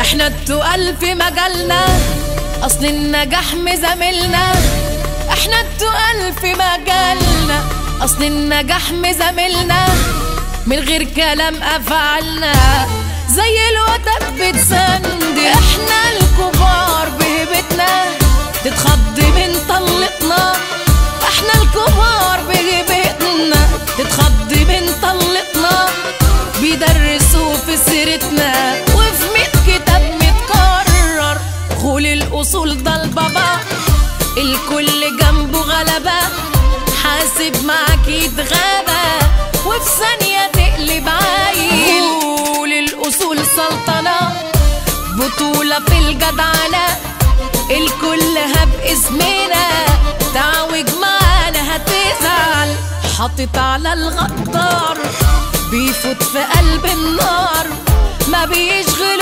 احنا التقال في مجالنا، اصل النجاح مزاملنا. احنا التقال في مجالنا، اصل النجاح مزاملنا. من غير كلام افعالنا زي الوتد بتسند. احنا الكبار بهيبتنا تتخض من طلتنا. احنا الكبار بهيبتنا تتخض من طلتنا. بيدرسوا في سيرتنا وفي 100 كتاب متكرر. غول الاصول ده البابا الكل جنبه غلبة. حاسب معاك يتغابى وفي ثانية تقلب عايل. غول الاصول سلطنة بطولة في الجدعنة. الكل باسمنا تعوج معانا هتزعل. حاطط على الغدار بيفوت في قلب النار ما بيشغلوا